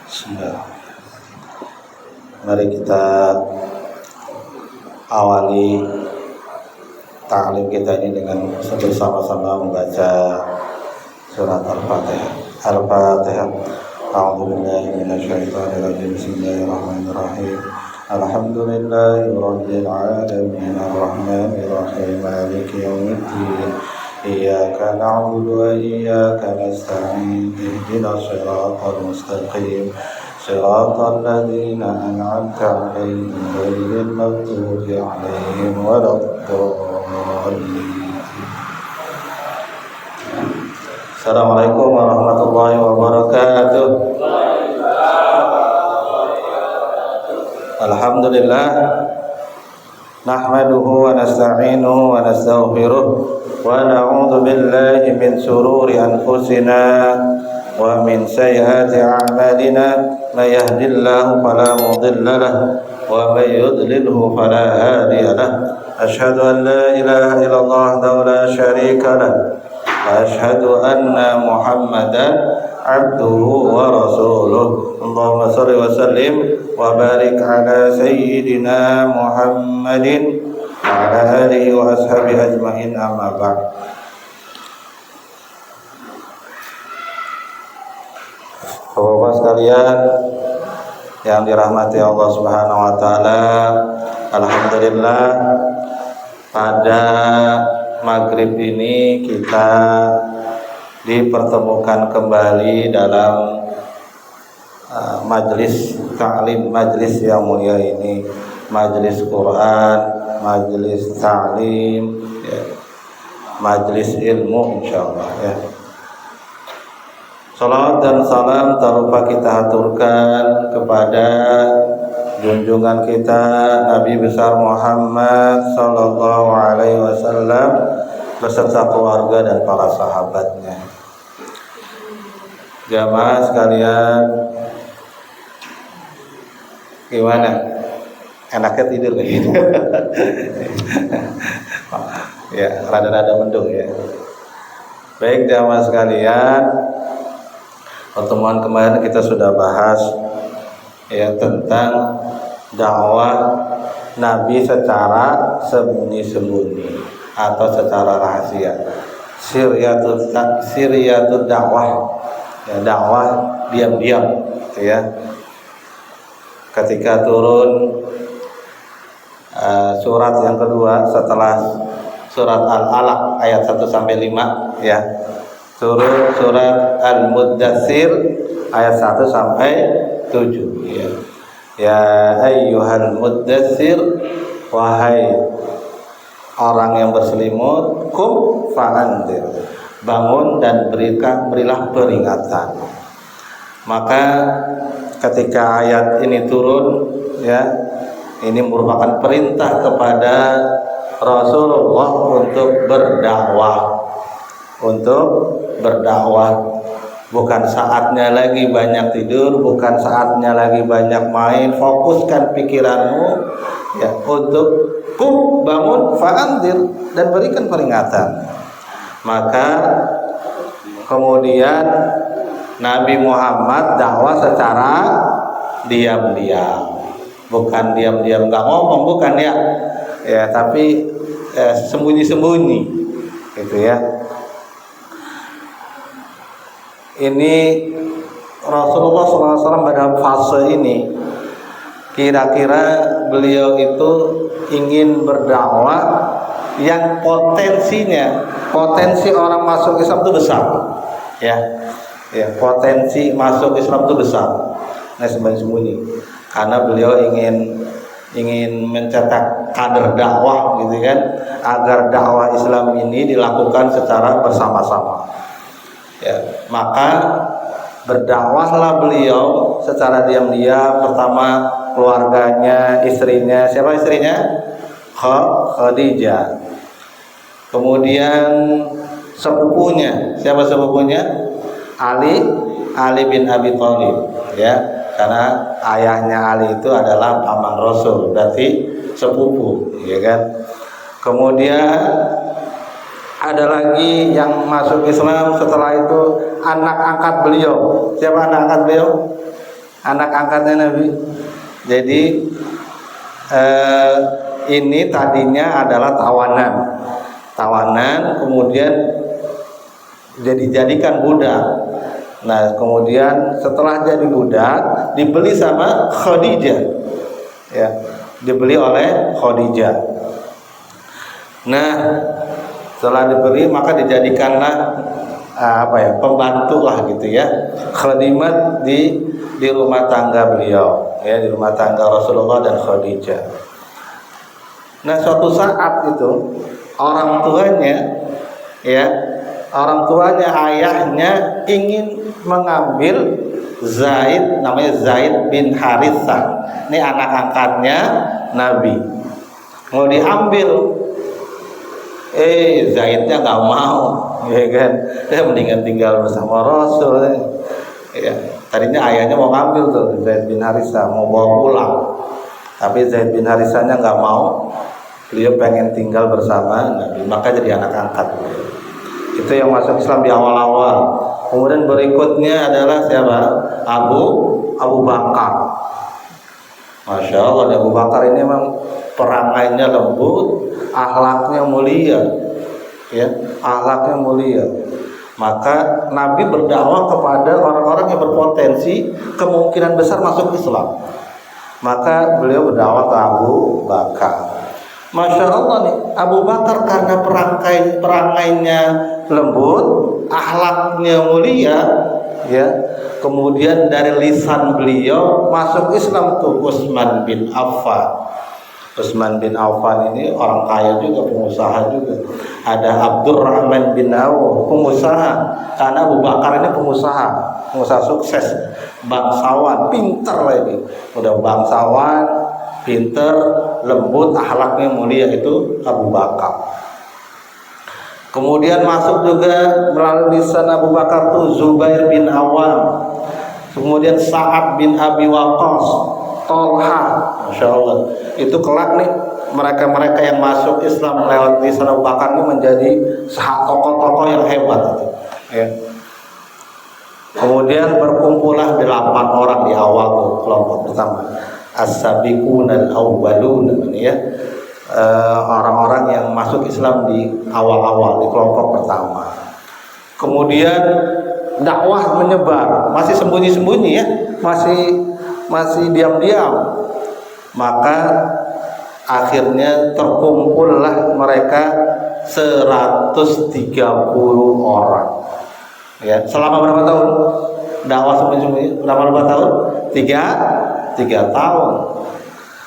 Bismillah. Mari kita awali ta'lim kita ini dengan bersama-sama membaca surat Al-Fatihah. Al-Fatihah. A'udzubillahi minasyaitonir rajim. Bismillahirrahmanirrahim. Alhamdulillahi rabbil alamin arrahmanir rahim maliki yaumiddin. Iyyaka na'budu wa iyyaka nasta'in. Ihdinas siratal mustaqim. Siratal ladzina an'amta 'alaihim ghairil maghdubi 'alaihim waladdallin. Assalamualaikum warahmatullahi wabarakatuh. Alhamdulillah nahmaduhu wa nasta'inuhu wa nastaghfiruh wa na'udzu billahi min shururi anfusina wa min sayyiati a'malina may yahdihillahu fala mudilla lahu wa may yudlilhu fala hadiya lahu asyhadu an la ilaha illallah wahdahu la syarika lahu wa asyhadu anna Muhammadan abduhu wa rasuluh. Allahumma shalli wa sallim wa barik ala sayyidina Muhammadin wa ala alihi wa ashabihi ajmain, amma ba'd. Bapak-bapak sekalian yang dirahmati Allah Subhanahu wa taala, alhamdulillah pada maghrib ini kita dipertemukan kembali dalam majelis ta'lim, majelis yang mulia ini, majelis Quran, majelis ta'lim, ya, majelis ilmu insyaallah ya. Salawat dan salam tak lupa kita haturkan kepada junjungan kita Nabi besar Muhammad sallallahu alaihi wasallam beserta keluarga dan para sahabatnya. Jamaah sekalian, gimana? Enaknya tidur kayak gitu? Ya, rada-rada mendung ya. Baik jamaah sekalian, pertemuan kemarin kita sudah bahas ya tentang dakwah Nabi secara sembunyi-sembunyi atau secara rahasia. Siryatul dakwah, ya, dakwah diam-diam ya. Ketika turun surat yang kedua setelah surat Al-Alaq ayat 1 sampai 5 ya. Turun surat Al-Muddatsir ayat 1 sampai 7 ya. Ya ayyuhal muddatsir, wahai orang yang berselimut, kum fa'andir, bangun dan berilah peringatan. Maka ketika ayat ini turun ya, ini merupakan perintah kepada Rasulullah untuk berdakwah. Bukan saatnya lagi banyak tidur, bukan saatnya lagi banyak main. Fokuskan pikiranmu ya untuk bangun fa'andir dan berikan peringatan. Maka kemudian Nabi Muhammad dakwah secara diam-diam, bukan diam-diam nggak ngomong, bukan ya tapi sembunyi-sembunyi gitu ya. Ini Rasulullah SAW pada fase ini kira-kira beliau itu ingin berdakwah yang potensi orang masuk Islam itu besar ya, potensi masuk Islam itu besar. Nah sembunyi-sembunyi karena beliau ingin mencetak kader dakwah gitu kan, agar dakwah Islam ini dilakukan secara bersama-sama. Ya, maka berdakwahlah beliau secara diam-diam. Pertama keluarganya, istrinya. Siapa istrinya? Khadijah. Kemudian sepupunya. Siapa sepupunya? Ali bin Abi Thalib. Ya, karena ayahnya Ali itu adalah paman Rasul, berarti sepupu, ya kan? Kemudian Ada lagi yang masuk Islam setelah itu anak angkat beliau. Siapa anak angkat beliau? Anak angkatnya Nabi. Jadi ini tadinya adalah tawanan, kemudian dijadikan budak. Nah, kemudian setelah jadi budak dibeli sama Khadijah, ya, dibeli oleh Khadijah. Nah, setelah dibeli maka dijadikanlah pembantu lah gitu ya, khadimat di rumah tangga beliau, ya, di rumah tangga Rasulullah dan Khadijah. Nah, suatu saat itu orang tuanya ayahnya ingin mengambil Zaid, namanya Zaid bin Harithah. Ini anak angkatnya Nabi. Mau diambil, Zaidnya nggak mau, ya kan? Dia mendingan tinggal bersama Rasul. Ya, tadinya ayahnya mau ngambil tuh Zaid bin Harithah, mau bawa pulang, tapi Zaid bin Harithahnya nggak mau. Beliau pengen tinggal bersama Nabi, maka jadi anak angkat. Itu yang masuk Islam di awal-awal. Kemudian berikutnya adalah siapa? Abu Bakar. Masya Allah, Abu Bakar ini memang perangainya lembut, akhlaknya mulia, ya, akhlaknya mulia. Maka Nabi berdakwah kepada orang-orang yang berpotensi kemungkinan besar masuk Islam. Maka beliau berdakwah ke Abu Bakar. Masya Allah nih, Abu Bakar karena perangainya lembut, akhlaknya mulia, ya. Kemudian dari lisan beliau masuk Islam tuh Utsman bin Affan. Utsman bin Affan ini orang kaya juga, pengusaha juga. Ada Abdurrahman bin Auf, pengusaha. Karena Abu Bakar ini pengusaha sukses, bangsawan, pinter lagi. Udah bangsawan, pinter, lembut, akhlaknya mulia, itu Abu Bakar. Kemudian masuk juga melalui lisan Abu Bakar tuh Zubair bin Awam, kemudian Sa'ad bin Abi Waqqas, Tolha. Masya Allah, itu kelak nih mereka-mereka yang masuk Islam lewat lisan Abu Bakar ini menjadi tokoh-tokoh yang hebat, ya. Kemudian berkumpullah 8 orang di awal tuh, kelompok pertama, As-Sabiqun al-Awwalun, ya. Orang-orang yang masuk Islam di awal-awal, di kelompok pertama. Kemudian dakwah menyebar, masih sembunyi-sembunyi, ya, masih diam-diam. Maka akhirnya terkumpullah mereka 130 orang, ya. Selama berapa tahun dakwah sembunyi-sembunyi? Berapa tahun? 3 tahun.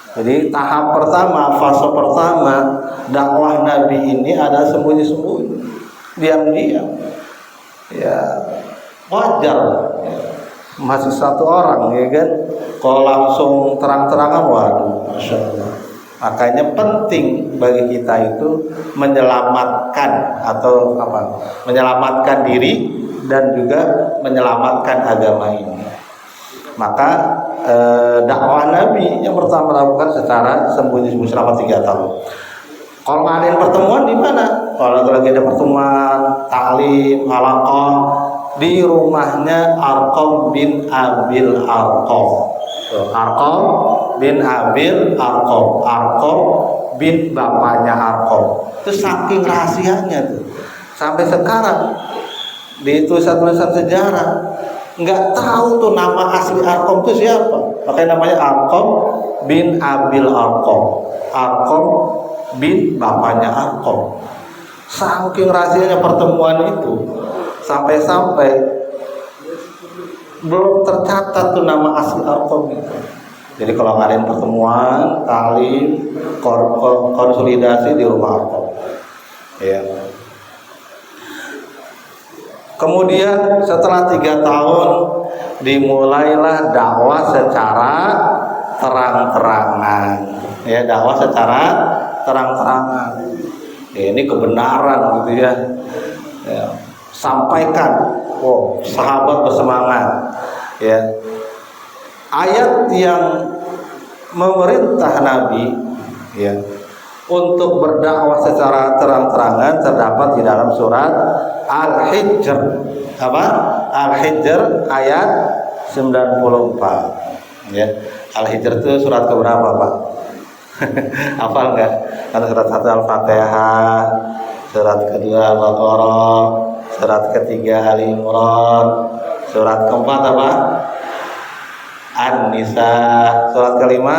Jadi tahap pertama, fase pertama dakwah Nabi ini ada sembunyi-sembunyi, diam-diam. Ya, wajar, ya. Masih 1 orang, ya kan? Kalau langsung terang-terangan, waduh, Masya Allah. Makanya penting bagi kita itu menyelamatkan menyelamatkan diri dan juga menyelamatkan agama ini. Maka dakwah Nabi yang pertama lakukan secara sembunyi-sembunyi selama 3 tahun. Kalau ngadain pertemuan di mana? Kalau lagi ada pertemuan, taklim, halaqah, di rumahnya Arqam bin Abil Arqam. Arqam bin Abil Arqam, Arqam bin bapaknya Arqam. Itu saking rahasianya tuh. Sampai sekarang di tulisan-tulisan sejarah nggak tahu tuh nama asli Arqam itu siapa. Makanya namanya Arqam bin Abil Arqam, Arqam bin bapaknya Arqam. Saking rahasianya pertemuan itu, sampai-sampai belum tercatat tuh nama asli Arqam itu. Jadi kalau ngadain pertemuan, taklim, konsolidasi di rumah Arqam, ya. Kemudian setelah 3 tahun dimulailah dakwah secara terang-terangan, ya, dakwah secara terang-terangan. Ya, ini kebenaran gitu ya. Ya, sampaikan. Wow, sahabat bersemangat, ya. Ayat yang memerintah Nabi, ya, untuk berdakwah secara terang-terangan terdapat di dalam surat Al-Hijr. Apa? Al-Hijr ayat 94. Ya. Al-Hijr itu surat keberapa, Pak? Hafal nggak? Kan surat 1 Al-Fatihah, surat kedua Al-Baqarah, surat ketiga Ali Imran, surat keempat apa? An-Nisa, surat kelima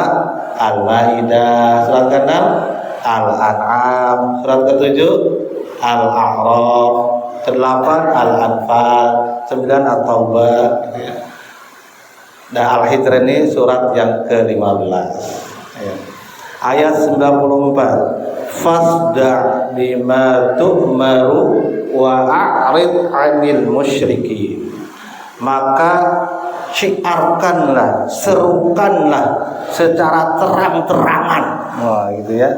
Al-Maidah, surat keenam Al-An'am, surat ketujuh Al-A'raf, kedelapan Al-Anfal, 9 At-Taubah. Nah, Al-Hijr ini surat yang ke-15. Ayat 94. Fasda' bima tu'maru wa a'rid 'anil musyrikin. Maka syiarkanlah, serukanlah secara terang-terangan. Wah, gitu ya.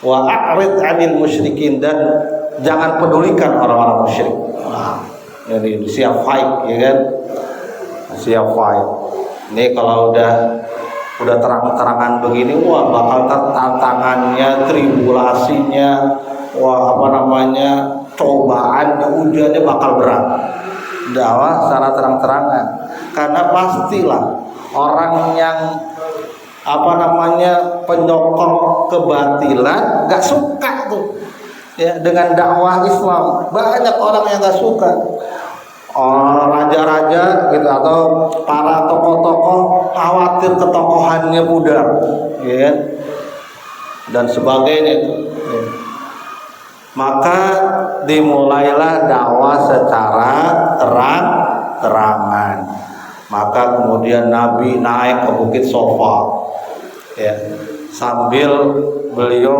Wa a'rid 'anil musyrikin, dan jangan pedulikan orang-orang musyrik. Nah, jadi siap fight, ya kan? Siap fight. Ini kalau udah terang-terangan begini, wah bakal tantangannya, tribulasinya, wah apa namanya, cobaannya, ujiannya bakal berat. Dakwah secara terang-terangan, karena pastilah orang yang apa namanya penyokong kebatilan gak suka tuh ya dengan dakwah Islam. Banyak orang yang gak suka. Raja-raja gitu atau para tokoh-tokoh khawatir ketokohannya pudar, ya, dan sebagainya itu. Ya. Maka dimulailah dakwah secara terang-terangan. Maka kemudian Nabi naik ke Bukit Sofa, ya, sambil beliau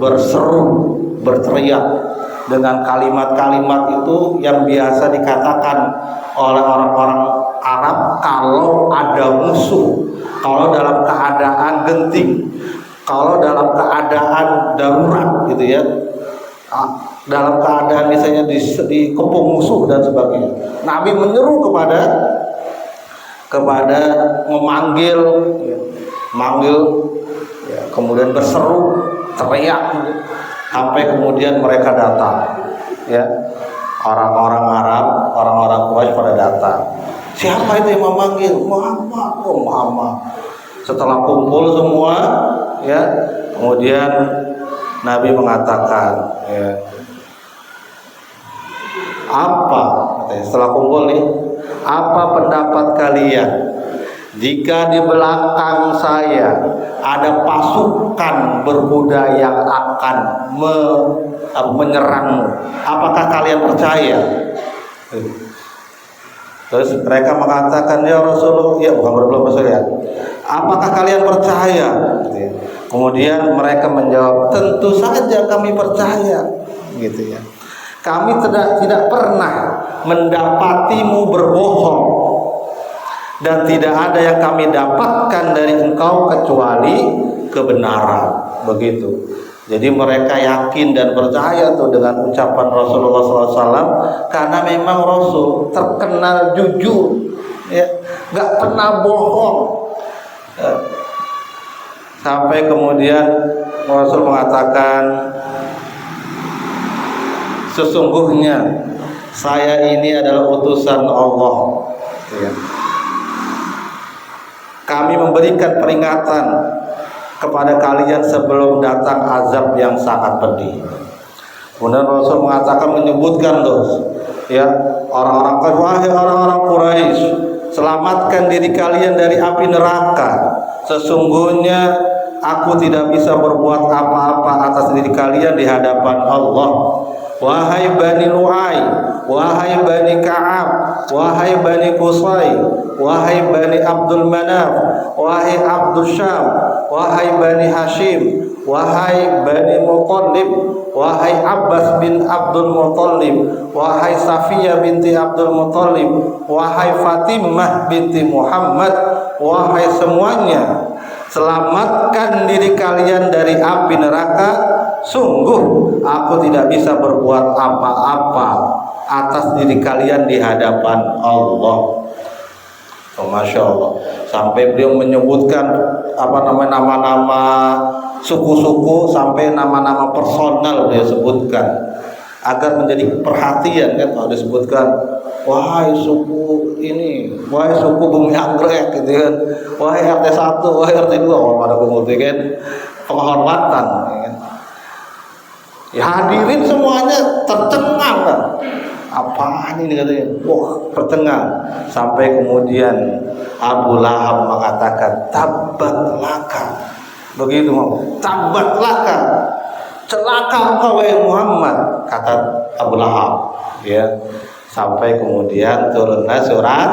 berseru, berteriak dengan kalimat-kalimat itu yang biasa dikatakan oleh orang-orang Arab kalau ada musuh, kalau dalam keadaan genting, kalau dalam keadaan darurat gitu ya, dalam keadaan misalnya dikepung musuh dan sebagainya. Nabi menyeru kepada memanggil, ya, kemudian berseru, teriak, sampai kemudian mereka datang, ya, orang-orang Arab, orang-orang Quraisy pada datang. Siapa itu yang memanggil? Muhammad. Oh, Muhammad. Setelah kumpul semua, ya, kemudian Nabi mengatakan, ya, apa? Setelah kumpul nih, apa pendapat kalian jika di belakang saya ada pasukan berkuda yang akan menyerangmu? Apakah kalian percaya? Terus mereka mengatakan, ya Rasulullah, ya bukan belum ya. Apakah kalian percaya? Kemudian mereka menjawab, tentu saja kami percaya, gitu ya. Kami tidak pernah mendapatimu berbohong, dan tidak ada yang kami dapatkan dari engkau kecuali kebenaran. Begitu. Jadi mereka yakin dan percaya tuh dengan ucapan Rasulullah SAW, karena memang Rasul terkenal jujur, ya, nggak pernah bohong. Ya. Sampai kemudian Rasul mengatakan, sesungguhnya saya ini adalah utusan Allah. Ya. Kami memberikan peringatan kepada kalian sebelum datang azab yang sangat pedih. Kemudian Rasul mengatakan, menyebutkan tuh, ya, orang-orang, wahai orang-orang Quraisy, selamatkan diri kalian dari api neraka. Sesungguhnya aku tidak bisa berbuat apa-apa atas diri kalian di hadapan Allah. Wahai Bani Lu'ay, wahai Bani Ka'ab, wahai Bani Qusay, wahai Bani Abdul Manaf, wahai Abdul Syam, wahai Bani Hashim, wahai Bani Muttalib, wahai Abbas bin Abdul Muttalib, wahai Safiyah binti Abdul Muttalib, wahai Fatimah binti Muhammad, wahai semuanya, selamatkan diri kalian dari api neraka. Sungguh aku tidak bisa berbuat apa-apa atas diri kalian di hadapan Allah. Oh, Masya Allah. Sampai beliau menyebutkan nama-nama suku-suku sampai nama-nama personal dia sebutkan agar menjadi perhatian kan. Kalau disebutkan wahai suku ini, wahai suku Bumi Anggrek gitu kan, wahai RT 1, wahai RT 2, oh pada kumpul kan, penghormatan kan. Ya hadirin semuanya tercengang kan. Apaan ini katanya? Wah, tercengang. Sampai kemudian Abu Lahab mengatakan tabbat laka. Begitu mau. Tabbat laka. Celaka engkau wahai Muhammad, kata Abu Lahab. Ya. Sampai kemudian turunlah surat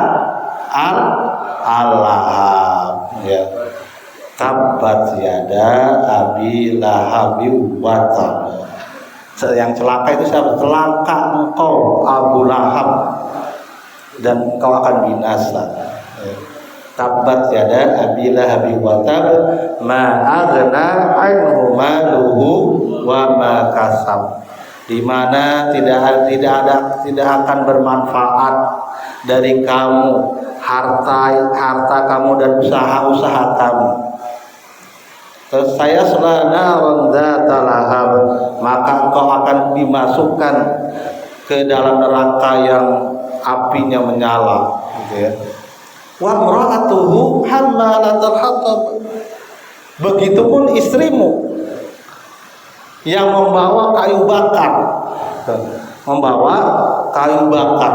Al-Lahab. Ya. Tabbat yada Abi Lahab wa tab. Yang celaka itu siapa? Celaka engkau Abu Lahab dan engkau akan binasa. Tabbat yada Abi Lahab wa tab ma aghna anhu maluhu wa ma kasab. Di mana tidak akan bermanfaat dari kamu harta kamu dan usaha kamu. Terus saya selana dzata lahab, maka engkau akan dimasukkan ke dalam neraka yang apinya menyala, gitu ya. Wa imra'atuhu hammalatal hatab. Begitupun istrimu yang membawa kayu bakar. Membawa kayu bakar.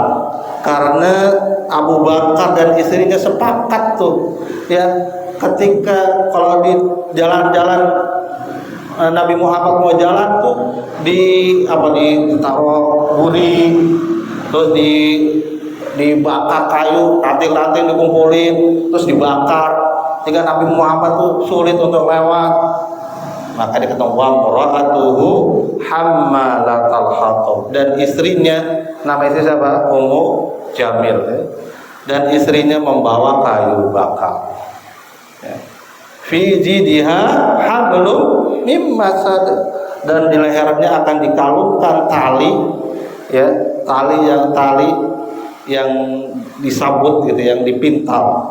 Karena Abu Bakar dan istrinya sepakat tuh, ya. Ketika kalau di jalan-jalan Nabi Muhammad mau jalan tuh ditaruh buri, terus dibakar kayu, ranting-ranting dikumpulin, terus dibakar, sehingga Nabi Muhammad tuh sulit untuk lewat. Maka dikatakan wa mar'atuhu hammalatal hatab, dan istrinya, nama istri siapa? Ummu Jamil, ya. Dan istrinya membawa kayu bakar. Fi jidha hablum mim masad, dan di lehernya akan dikalungkan tali, ya, tali yang disabut gitu, yang dipintal,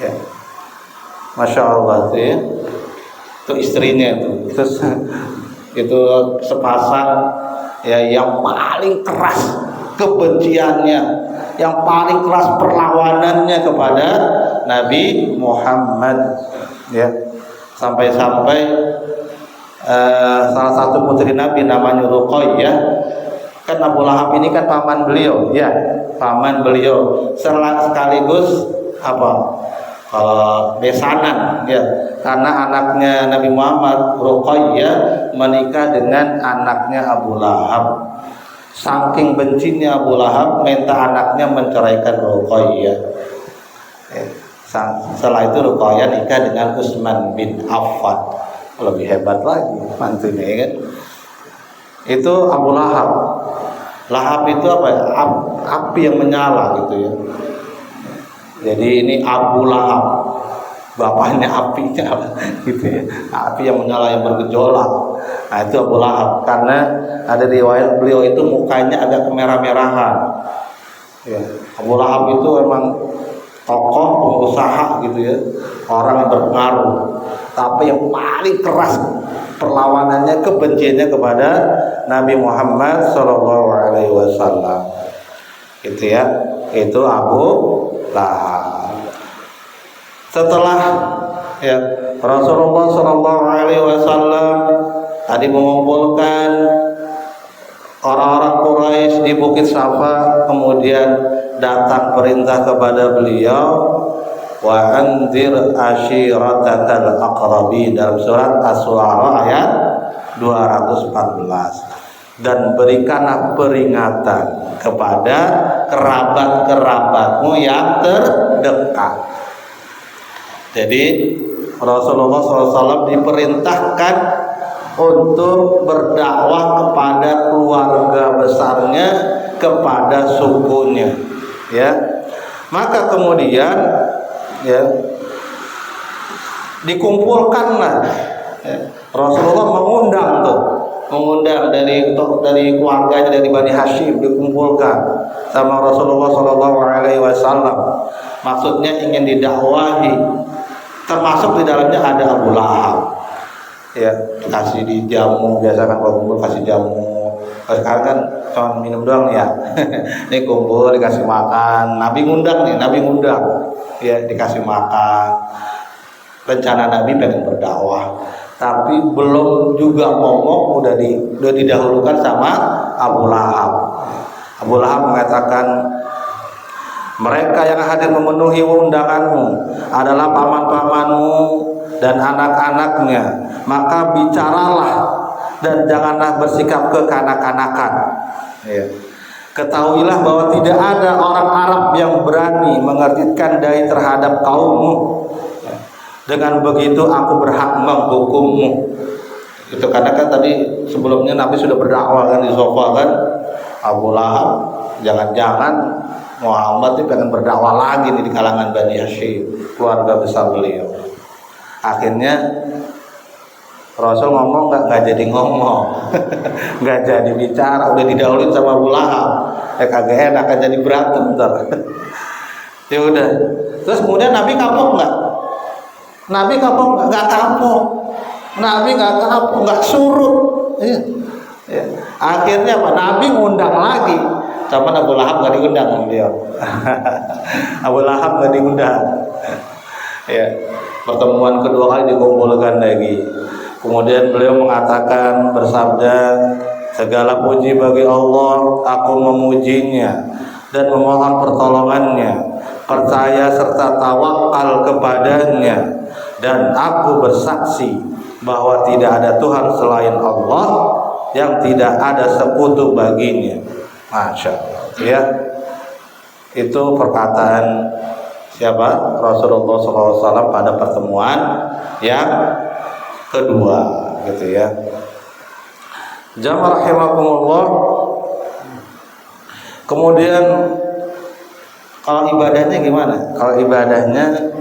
ya. Masya Allah tuh, ya. Itu istrinya tuh. Terus itu sepasang, ya, yang paling keras kebenciannya, yang paling keras perlawanannya kepada Nabi Muhammad, ya. Sampai-sampai salah satu putri Nabi namanya Ruqayyah, kan Abu Lahab ini kan paman beliau, ya, paman beliau, sekaligus besanan, ya, karena anaknya Nabi Muhammad, Ruqayyah, menikah dengan anaknya Abu Lahab. Saking bencinya Abu Lahab, minta anaknya menceraikan Ruqayyah. Setelah itu Ruqayyah nikah dengan Utsman bin Affan. Lebih hebat lagi mantunya, kan. Itu Abu Lahab. Lahab itu apa ya? Api yang menyala gitu, ya. Jadi ini Abu Lahab, bapaknya apinya gitu, ya. Api yang menyala, yang bergejolak. Nah, itu Abu Lahab. Karena ada riwayat beliau itu mukanya agak kemerah-merahan, ya. Abu Lahab itu emang tokoh pengusaha gitu, ya, orang yang berpengaruh, tapi yang paling keras perlawanannya, kebenciannya kepada Nabi Muhammad SAW, gitu, ya. Itu Abu Lahab. Setelah, ya, Rasulullah SAW tadi mengumpulkan orang-orang Quraisy di Bukit Safa, kemudian datang perintah kepada beliau, wa anzir ashiratakal aqrabi, dalam surat Asy-Syu'ara ayat 214, dan berikanlah peringatan kepada kerabat-kerabatmu yang terdekat. Jadi Rasulullah SAW diperintahkan untuk berdakwah kepada keluarga besarnya, kepada sukunya, ya. Maka kemudian, ya, dikumpulkanlah, ya. Rasulullah mengundang dari keluarganya, dari Bani Hashim, dikumpulkan sama Rasulullah SAW. Maksudnya ingin didakwahi, termasuk di dalamnya ada Abu Lahab, ya kasih di jamu, biasa kan kalau kumpul kasih jamu. Kalau sekarang kan cuma minum doang ya. Ini kumpul dikasih makan, Nabi ngundang ya dikasih makan. Rencana Nabi pengen berdakwah, tapi belum juga ngomong udah didahulukan sama Abu Lahab. Abu Lahab mengatakan, mereka yang hadir memenuhi undanganmu adalah paman-pamanmu dan anak-anaknya, maka bicaralah dan janganlah bersikap kekanak-kanakan. Ya. Ketahuilah bahwa tidak ada orang Arab yang berani mengertitkan dai terhadap kaummu. Dengan begitu aku berhak menghukummu. Itu karena kan tadi sebelumnya Nabi sudah berdakwah kan di sofa kan, Abu Lahab, jangan-jangan Muhammad itu pengen berdakwah lagi nih di kalangan Bani Hashim, keluarga besar beliau. Akhirnya Rasul ngomong nggak jadi ngomong, nggak jadi bicara, udah didahuluin sama Abu Lahab. Kagak enak, kan jadi berantem ntar. Ya udah. Terus kemudian Nabi kapok nggak? Nabi kapok nggak kapok. Nabi nggak kapok, nggak surut. Ya. Akhirnya apa? Nabi ngundang lagi. Sama Abu Lahab nggak diundang beliau. Abu Lahab nggak diundang. Ya. Pertemuan kedua kali dikumpulkan lagi. Kemudian beliau mengatakan, bersabda, segala puji bagi Allah, aku memujinya dan memohon pertolongannya, percaya serta tawakal kepadanya, dan aku bersaksi bahwa tidak ada Tuhan selain Allah, yang tidak ada sekutu baginya. Masya Allah, ya. Itu perkataan siapa? Rasulullah SAW pada pertemuan yang kedua, gitu ya. Jamaah rahimakumullah. Kemudian kalau ibadahnya gimana? Kalau ibadahnya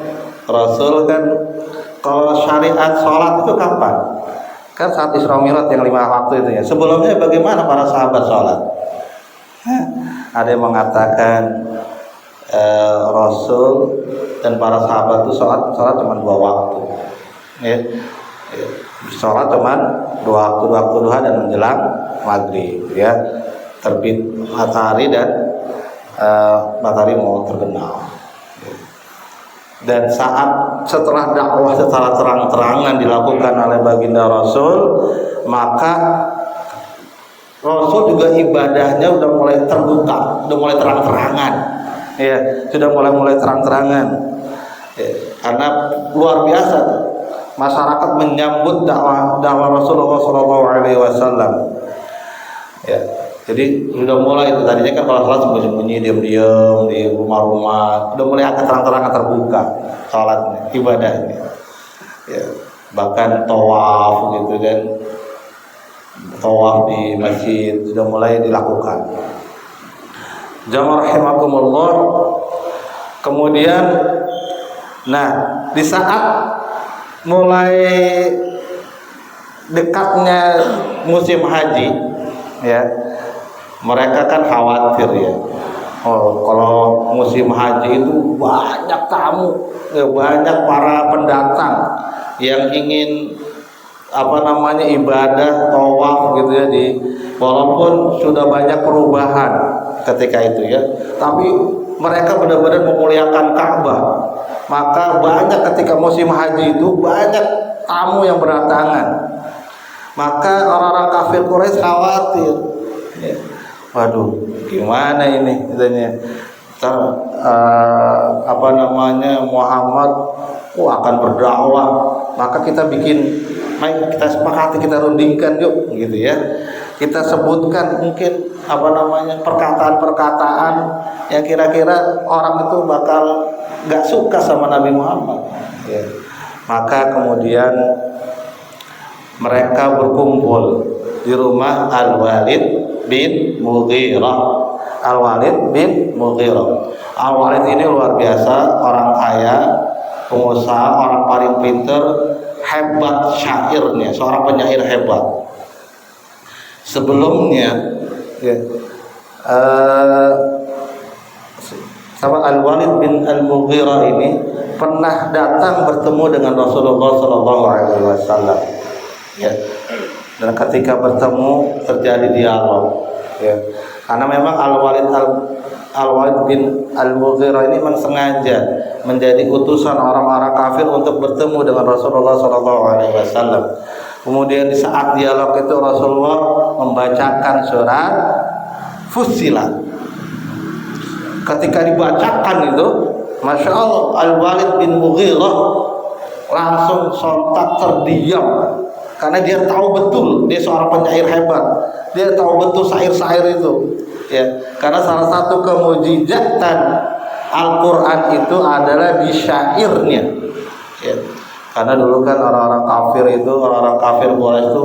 Rasul kan, kalau syariat sholat itu kapan? Kan saat Isra Mi'raj yang 5 waktu itu ya. Sebelumnya bagaimana para sahabat sholat? Ada yang mengatakan Rasul dan para sahabat itu sholat cuma 2 waktu. Ya. Sholat cuma 2 waktu duha dan menjelang maghrib, ya, terbit matahari dan matahari mau terbenam. Dan saat setelah dakwah secara terang-terangan dilakukan oleh baginda Rasul, maka Rasul juga ibadahnya udah mulai terbuka, udah mulai terang-terangan, ya, sudah mulai terang-terangan, ya, karena luar biasa masyarakat menyambut dakwah Rasulullah SAW. Ya, jadi sudah mulai itu, tadinya kan kalau sholat sembunyi-sembunyi, diam-diam di rumah-rumah, udah mulai agak terang-terangan terbuka sholatnya, ibadahnya. Ya, bahkan tawaf gitu kan, tawaf di masjid sudah mulai dilakukan. Jamaah rahimakumullah. Kemudian, nah di saat mulai dekatnya musim haji, ya, mereka kan khawatir ya. Oh, kalau musim haji itu banyak tamu, ya, banyak para pendatang yang ingin ibadah tawaf gitu ya, walaupun sudah banyak perubahan ketika itu ya, tapi mereka benar-benar memuliakan Ka'bah. Maka banyak ketika musim haji itu banyak tamu yang berdatangan. Maka orang-orang kafir Quraisy khawatir. Ya. Waduh, gimana ini katanya? Muhammad akan berdakwah. Maka kita kita sepakati, kita rundingkan yuk, gitu ya. Kita sebutkan mungkin perkataan-perkataan yang kira-kira orang itu bakal gak suka sama Nabi Muhammad, ya. Maka kemudian mereka berkumpul di rumah Al-Walid bin Mughirah. Al-Walid bin Mughirah. Al-Walid ini luar biasa, orang kaya, pengusaha, orang paling pinter, hebat syairnya, seorang penyair hebat. Sebelumnya, ya, sama Al-Walid bin Al-Mughirah ini pernah datang bertemu dengan Rasulullah SAW. ya. Dan ketika bertemu terjadi dialog, ya. Karena memang Al-Walid bin Al-Mughirah ini memang sengaja menjadi utusan orang-orang kafir untuk bertemu dengan Rasulullah SAW. Kemudian di saat dialog itu Rasulullah membacakan surat Fussilat. Ketika dibacakan itu, Masya Allah, Al-Walid bin Mughirah langsung sontak terdiam. Karena dia tahu betul, dia seorang penyair hebat. Dia tahu betul syair-syair itu, ya. Karena salah satu kemujizatan Al-Quran itu adalah di syairnya, ya. Karena dulu kan orang-orang kafir Quraisy itu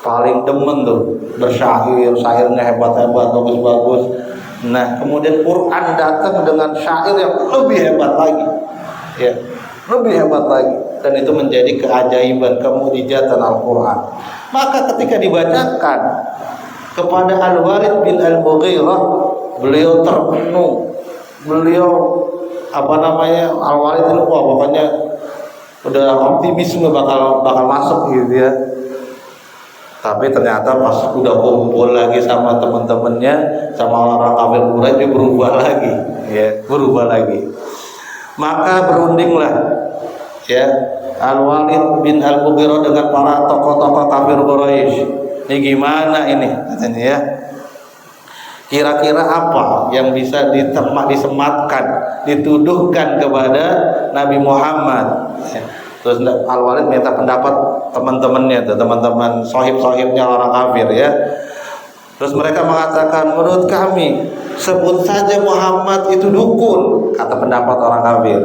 paling demen tuh bersyair, syairnya hebat-hebat, bagus-bagus. Nah, kemudian Quran datang dengan syair yang lebih hebat lagi, ya, lebih hebat lagi. Dan itu menjadi keajaiban, kemujizatan Al-Quran. Maka ketika dibacakan kepada Al-Walid bin Al-Mughirah, beliau terpenuh, Al-Walid itu pokoknya udah optimisme bakal masuk gitu ya. Tapi ternyata pas udah kumpul lagi sama teman-temannya, sama orang kafir Quraisy, dia berubah lagi. Maka berundinglah, ya, Al-Walid bin Al-Mughirah dengan para tokoh-tokoh kafir Quraisy. Ini gimana ini katanya, ya? Kira-kira apa yang bisa disematkan, dituduhkan kepada Nabi Muhammad, ya. Terus Al-Walid minta pendapat teman-temannya, teman-teman sohib-sohibnya orang kafir, ya. Terus mereka mengatakan, menurut kami sebut saja Muhammad itu dukun, kata pendapat orang kafir.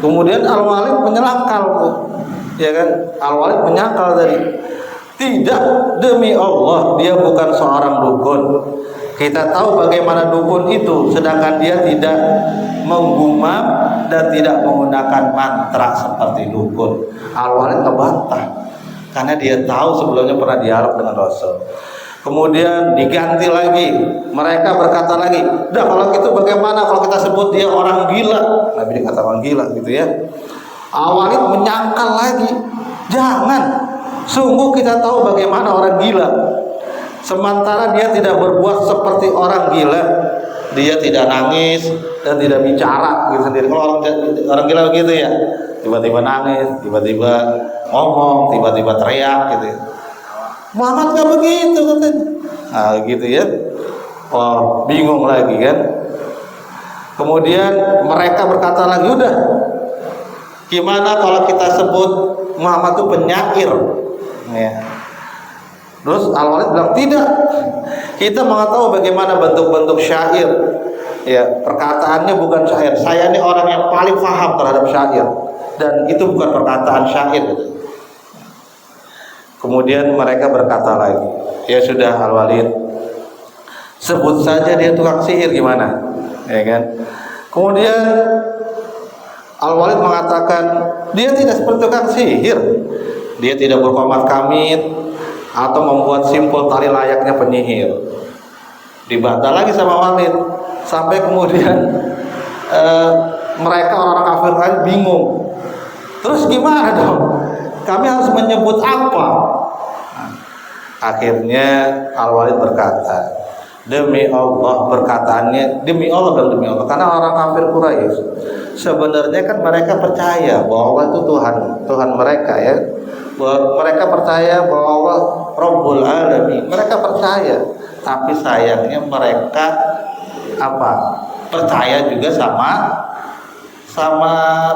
Kemudian Al-Walid menyangkal, ya kan? Al-Walid menyangkal tadi. Tidak, demi Allah dia bukan seorang dukun. Kita tahu bagaimana dukun itu, sedangkan dia tidak menggumam dan tidak menggunakan mantra seperti dukun. Al-Walid membantah karena dia tahu sebelumnya pernah dialog dengan Rasul. Kemudian diganti lagi, mereka berkata lagi, "Dah kalau gitu bagaimana kalau kita sebut dia orang gila?" Nabi dikata orang gila gitu ya. Al-Walid menyangkal lagi, "Jangan. Sungguh kita tahu bagaimana orang gila. Sementara dia tidak berbuat seperti orang gila. Dia tidak nangis dan tidak bicara gitu sendiri. Kalau orang gila begitu ya, tiba-tiba nangis, tiba-tiba ngomong, tiba-tiba teriak gitu. Muhammad nggak begitu katanya. Nah, gitu ya. Oh, bingung lagi kan. Kemudian mereka berkata lagi, udah, gimana kalau kita sebut Muhammad itu penyair? Ya. Terus Al-Walid bilang, tidak, kita mengetahui bagaimana bentuk-bentuk syair. Ya, perkataannya bukan syair. Saya ini orang yang paling paham terhadap syair, dan itu bukan perkataan syair. Kemudian mereka berkata lagi, ya sudah Al-Walid, sebut saja dia tukang sihir, gimana? Ya kan? Kemudian Al-Walid mengatakan, dia tidak seperti tukang sihir. Dia tidak berkomat kamit atau membuat simpul tali layaknya penyihir. Dibantah lagi sama Walid, sampai kemudian mereka orang-orang kafir lain bingung. Terus gimana dong? Kami harus menyebut apa? Nah, akhirnya Al-Walid berkata, demi Allah, perkataannya demi Allah dan demi Allah, karena orang kafir Quraisy sebenarnya kan mereka percaya bahwa Allah itu Tuhan mereka, ya. Mereka percaya bahwa Allah Rabbul Alamin. Mereka percaya, tapi sayangnya mereka percaya juga sama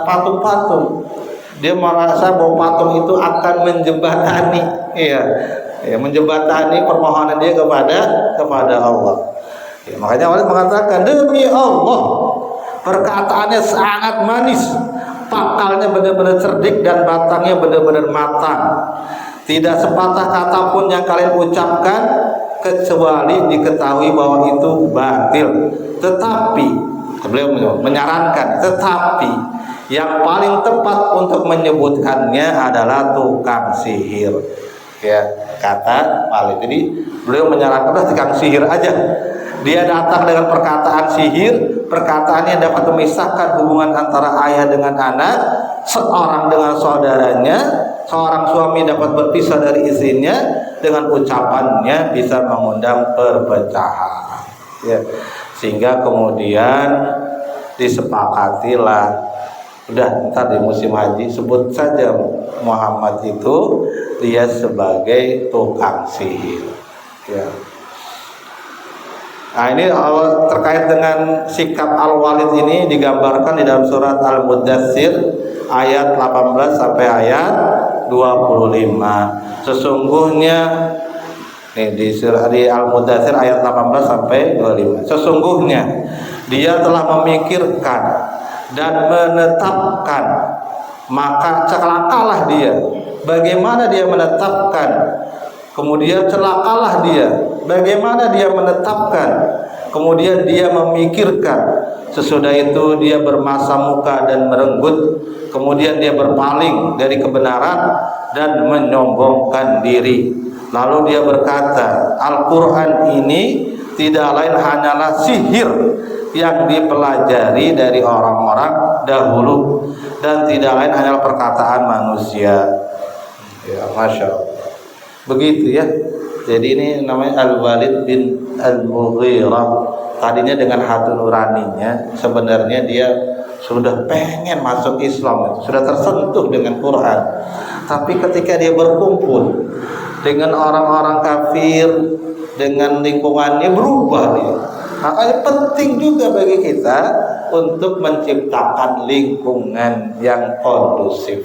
patung-patung. Dia merasa bahwa patung itu akan menjembatani, menjembatani permohonan dia kepada Allah. Ya, makanya Walid mengatakan, demi Allah, perkataannya sangat manis, pakalnya benar-benar cerdik dan batangnya benar-benar matang. Tidak sepatah kata pun yang kalian ucapkan kecuali diketahui bahwa itu batil. Tetapi beliau menyarankan, tetapi yang paling tepat untuk menyebutkannya adalah tukang sihir. Ya, kata Walid. Jadi beliau menyarankan tukang sihir aja. Dia datang dengan perkataan sihir, perkataannya dapat memisahkan hubungan antara ayah dengan anak, seorang dengan saudaranya, seorang suami dapat berpisah dari istrinya dengan ucapannya bisa mengundang perpecahan. Ya. Sehingga kemudian disepakatilah, udah ntar di musim haji sebut saja Muhammad itu dia sebagai tukang sihir. Ya. Nah ini terkait dengan sikap Al-Walid ini digambarkan di dalam surat Al-Mudaththir ayat 18 sampai ayat 25. Sesungguhnya nih di surah di Al-Mudaththir ayat 18 sampai 25. Sesungguhnya dia telah memikirkan dan menetapkan, maka celakalah dia. Bagaimana dia menetapkan? Kemudian celakalah dia. Bagaimana dia menetapkan? Kemudian dia memikirkan. Sesudah itu dia bermasa muka dan merenggut. Kemudian dia berpaling dari kebenaran dan menyombongkan diri. Lalu dia berkata, Al-Quran ini tidak lain hanyalah sihir yang dipelajari dari orang-orang dahulu, dan tidak lain hanyalah perkataan manusia. Ya, Masya Allah. Begitu ya. Jadi ini namanya Al-Walid bin Al-Mughirah. Tadinya dengan hati nuraninya sebenarnya dia sudah pengen masuk Islam, sudah tersentuh dengan Quran. Tapi ketika dia berkumpul dengan orang-orang kafir, dengan lingkungannya, berubah dia. Makanya penting juga bagi kita untuk menciptakan lingkungan yang kondusif.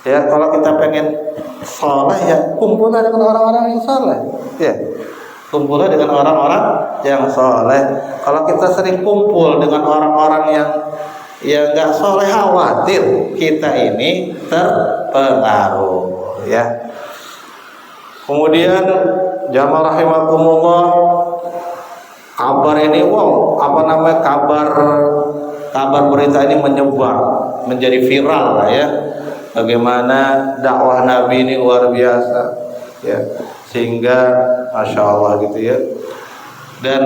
Ya, kalau kita pengen soleh ya kumpullah dengan orang-orang yang soleh. Ya, kumpullah dengan orang-orang yang soleh. Kalau kita sering kumpul dengan orang-orang yang nggak soleh, khawatir kita ini terpengaruh. Ya. Kemudian jamaah rahimakumullah, kabar ini kabar berita ini menyebar, menjadi viral lah ya. Bagaimana dakwah Nabi ini luar biasa ya, sehingga Masya Allah gitu ya. Dan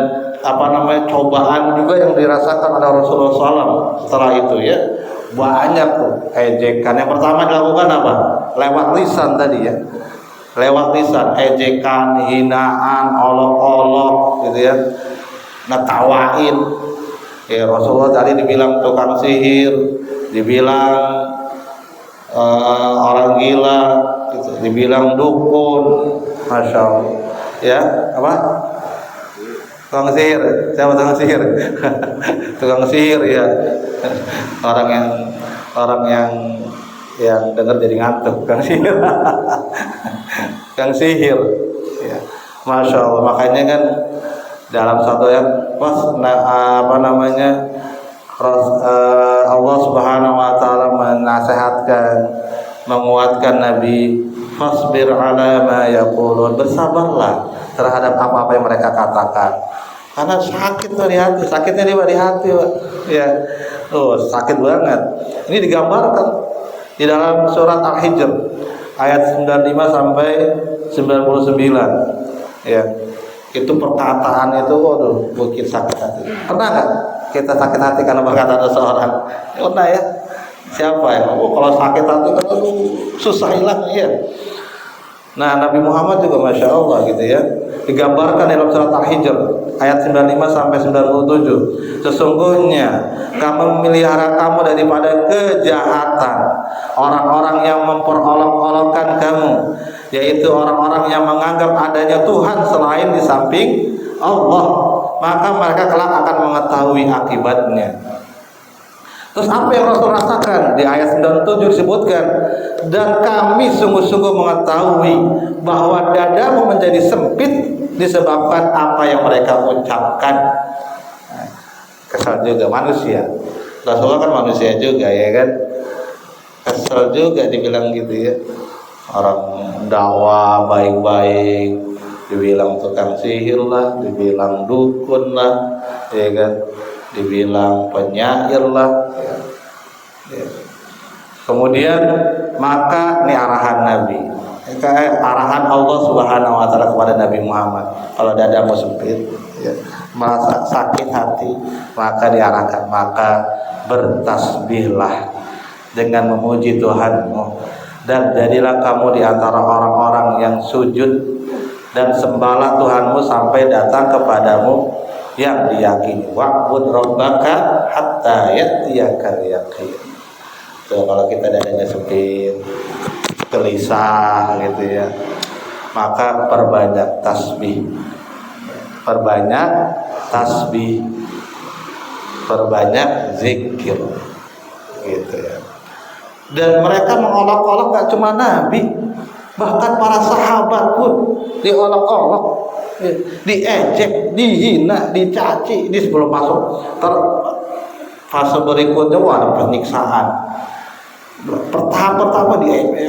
cobaan juga yang dirasakan oleh Rasulullah SAW setelah itu ya, banyak tuh ejekan. Yang pertama dilakukan apa? Lewat lisan tadi ya, lewat lisan, ejekan, hinaan, olok-olok gitu ya, ngetawain ya. Rasulullah tadi dibilang tukang sihir, dibilang orang gila gitu, dibilang dukun. Masya Allah ya. Apa? Tukang sihir. Siapa tukang sihir? Tukang sihir ya. Orang yang dengar jadi ngantuk. Tukang sihir. Tukang sihir ya. Masya Allah. Makanya kan dalam satu ayat Allah Subhanahu wa taala menasihatkan, menguatkan Nabi, fasbir ala ma yaqulun, bersabarlah terhadap apa-apa yang mereka katakan. Karena sakit dari hati, sakitnya di hati, Pak. Ya. Sakit banget. Ini digambarkan di dalam surat Al-Hijr ayat 95 sampai 99. Ya. Itu perkataan itu, waduh, bikin sakit hati. Pernah nggak kita sakit hati karena perkataan seseorang? Pernah ya? Siapa ya? Kalau sakit hati kan susah hilang ya. Nah, Nabi Muhammad juga Masya Allah gitu ya, digambarkan dalam surat Al-Hijr ayat 95 sampai 97. Sesungguhnya kami memelihara kamu daripada kejahatan orang-orang yang memperolok-olokkan kamu, yaitu orang-orang yang menganggap adanya Tuhan selain di samping Allah, maka mereka kelak akan mengetahui akibatnya. Terus apa yang Rasul rasakan? Di ayat 97 disebutkan, dan kami sungguh-sungguh mengetahui bahwa dadamu menjadi sempit disebabkan apa yang mereka ucapkan. Kesal juga manusia. Rasulullah kan manusia juga ya kan. Kesal juga dibilang gitu ya. Orang dakwah baik-baik dibilang tukang sihir lah, dibilang dukun lah, ya kan, dibilang penyair lah, ya. Kemudian maka ini arahan Nabi, arahan Allah Subhanahu wa taala kepada Nabi Muhammad. Kalau dadamu sempit, ya, merasa sakit hati, maka diarahkan, maka bertasbihlah dengan memuji Tuhanmu, dan jadilah kamu di antara orang-orang yang sujud dan sembahlah Tuhanmu sampai datang kepadamu yang diyakini. Wa'bud rabbaka hatta ya'tiyakal yaqin. So, kalau kita dadanya sempit, gelisah gitu ya, maka perbanyak tasbih, perbanyak zikir gitu ya. Dan mereka mengolok-olok gak cuma Nabi, bahkan para sahabat pun diolok-olok, diejek, dihina, dicaci. Ini sebelum masuk fase berikutnya, ada penyiksaan. Pertama diejek,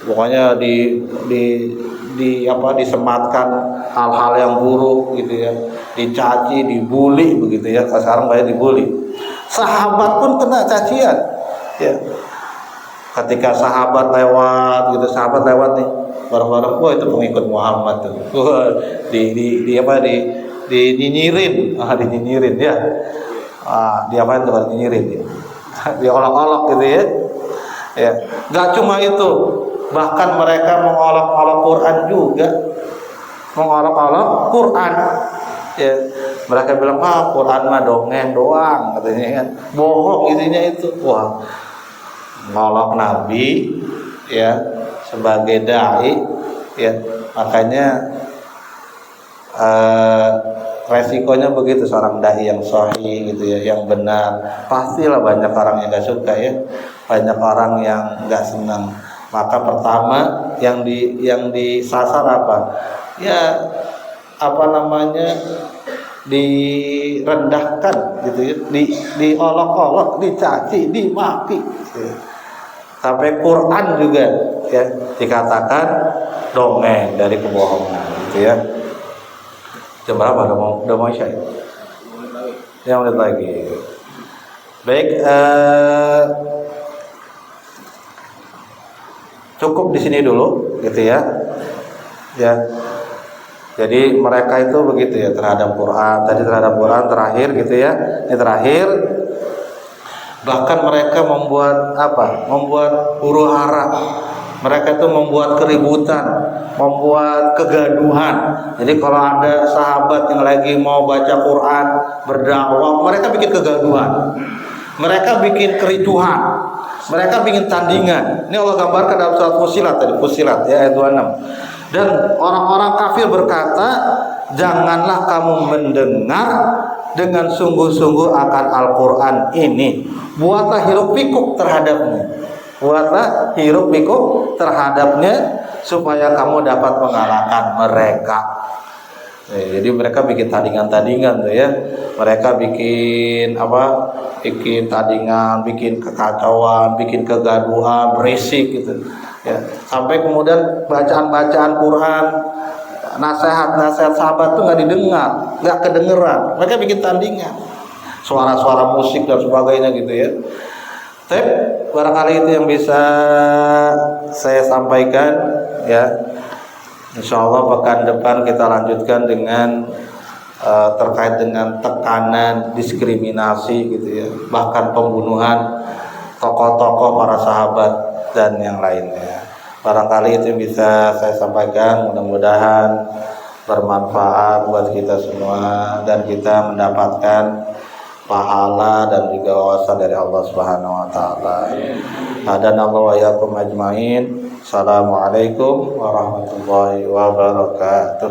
pokoknya disematkan hal-hal yang buruk gitu ya, dicaci, dibully begitu ya. Sekarang banyak dibully. Sahabat pun kena cacian ya. Ketika sahabat lewat nih bareng-bareng, wah itu pengikut Muhammad tuh, dinyinyirin ya, diapain tuh dinyinyirin ya, diolok-olok gitu ya. Gak cuma itu, bahkan mereka mengolok-olok Quran juga, Quran ya. Mereka bilang Quran mah dongeng doang katanya kan, bohong isinya itu. Wah, ngolok Nabi ya sebagai dai ya, makanya resikonya begitu. Seorang dai yang sahih gitu ya, yang benar, pastilah banyak orang yang gak suka ya, banyak orang yang gak senang. Maka pertama yang disasar apa ya, direndahkan gitu ya, diolok-olok, dicaci, dimaki gitu. Sampai Quran juga ya dikatakan dongeng, dari kebohongan gitu ya. Jam berapa? Udah mau isya ya? Yang menit lagi. Baik, cukup di sini dulu gitu ya. Ya. Jadi mereka itu begitu ya terhadap Quran. Tadi terhadap Quran terakhir gitu ya. Ini terakhir. Bahkan mereka membuat membuat huru-hara. Mereka itu membuat keributan, membuat kegaduhan. Jadi kalau ada sahabat yang lagi mau baca Quran, berdakwah, mereka bikin kegaduhan. Mereka bikin kericuhan. Mereka bikin tandingan. Ini Allah gambarkan dalam surat Fussilat ya, ayat 26. Dan orang-orang kafir berkata, janganlah kamu mendengar dengan sungguh-sungguh akan Al-Quran ini. Buatlah hiruk pikuk terhadapnya supaya kamu dapat mengalahkan mereka. Jadi mereka bikin tandingan-tandingan tuh ya. Mereka bikin tandingan, bikin kekacauan, bikin kegaduhan, berisik gitu. Ya, sampai kemudian bacaan-bacaan Quran, nasihat-nasihat sahabat tuh nggak didengar, nggak kedengeran. Mereka bikin tandingan, suara-suara musik dan sebagainya gitu ya. Tapi barangkali itu yang bisa saya sampaikan ya. Insyaallah pekan depan kita lanjutkan dengan terkait dengan tekanan, diskriminasi gitu ya, bahkan pembunuhan tokoh-tokoh para sahabat dan yang lainnya. Barangkali itu yang bisa saya sampaikan, mudah-mudahan bermanfaat buat kita semua dan kita mendapatkan pahala dan juga wawasan dari Allah Subhanahu wa taala. Hadanallahu wa iyyakum ajmain. Assalamualaikum warahmatullahi wabarakatuh.